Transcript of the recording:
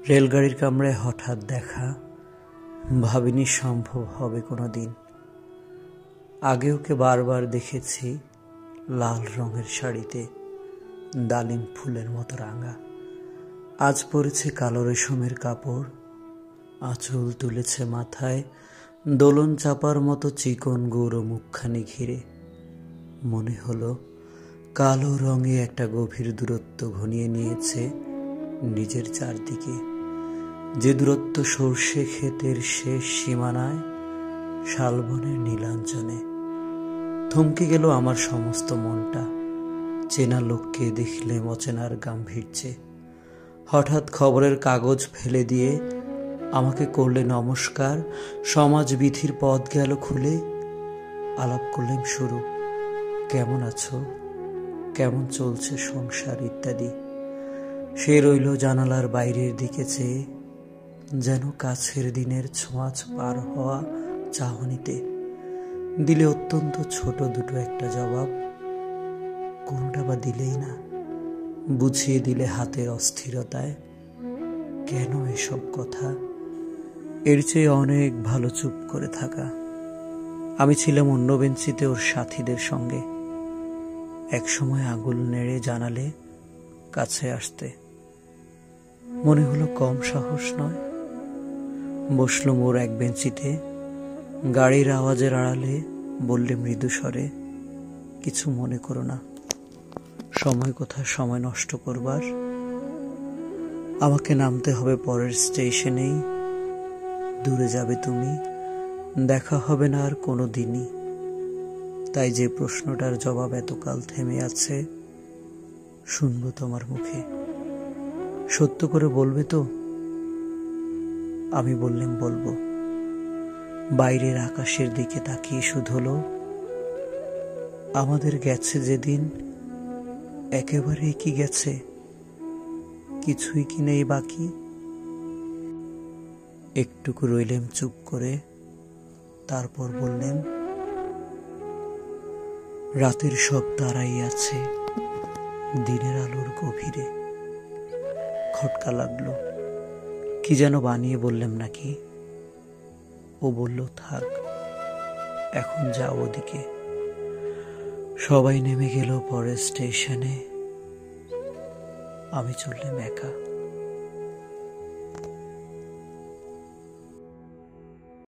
রেলগাড়ির কামরায় হঠাৎ দেখা, ভাবিনি সম্ভব হবে কোনোদিন। আগে ওকে বারবার দেখেছি লাল রঙের শাড়িতে, ডালিম ফুলের মতো রাঙা। আজ পরেছে কালো রেশমের কাপড়, আঁচল তুলেছে মাথায়, দোলন চাপার মতো চিকন গৌর মুখখানি ঘিরে। মনে হলো কালো রঙে একটা গভীর দূরত্ব ঘনিয়ে নিয়েছে নিজের চারদিকে, যে দূরত্ব সর্ষে ক্ষেতের শেষ সীমানায়, শালবনের নীলাঞ্জনে। থমকে গেল আমার সমস্ত মনটা, চেনা লোককে দেখলে অচেনার গাম্ভীর্যে। হঠাৎ খবরের কাগজ ফেলে দিয়ে আমাকে করলে নমস্কার, সমাজবিধির পথ গেল খুলে। আলাপ করলেন শুরু, কেমন আছো, কেমন চলছে সংসার ইত্যাদি। সে রইল জানালার বাইরের দিকে চেয়ে, যেন কাছের দিনের ছোঁয়াচ পার হওয়া চাহনিতে। দিলে অত্যন্ত ছোট দুটো একটা জবাব, কোনটা বা দিলেই না, বুঝিয়ে দিলে হাতের অস্থিরতায়। কেন এসব কথা? এর চেয়ে অনেক ভালো চুপ করে থাকা। আমি ছিলাম অন্য বেঞ্চিতে ওর সাথীদের সঙ্গে। একসময় আঙুল নেড়ে জানালে কাছে আসতে। মনে হলো কম সাহস নয়। বসলুম ওর এক বেঞ্চিতে, গাড়ির আওয়াজের আড়ালে বললে মৃদু স্বরে, কিছু মনে করো না, সময় কোথায় সময় নষ্ট করবার। আমাকে নামতে হবে পরের স্টেশনেই, দূরে যাবে তুমি, দেখা হবে না আর কোনো দিনই। তাই যে প্রশ্নটার জবাব এতকাল থেমে আছে, শুনবো তোমার মুখে। সত্য করে বলবে তো? আমি বললাম বলবো। বাইরের আকাশের দিকে তাকিয়ে শুধলো, আমাদের গেছে যেদিন, একেবারে কি গেছে, কিছুই কি নেই বাকি। একটুকু রইলেম চুপ করে, তারপর বললেন, রাতের সব তারাই আছে দিনের আলোর গভীরে। খটকা লাগলো, কি যেন বানিয়ে বললাম নাকি। ও বলল, থাক, এখন যাও ওদিকে। সবাই নেমে গেল পরের স্টেশনে, আমি চললাম একা।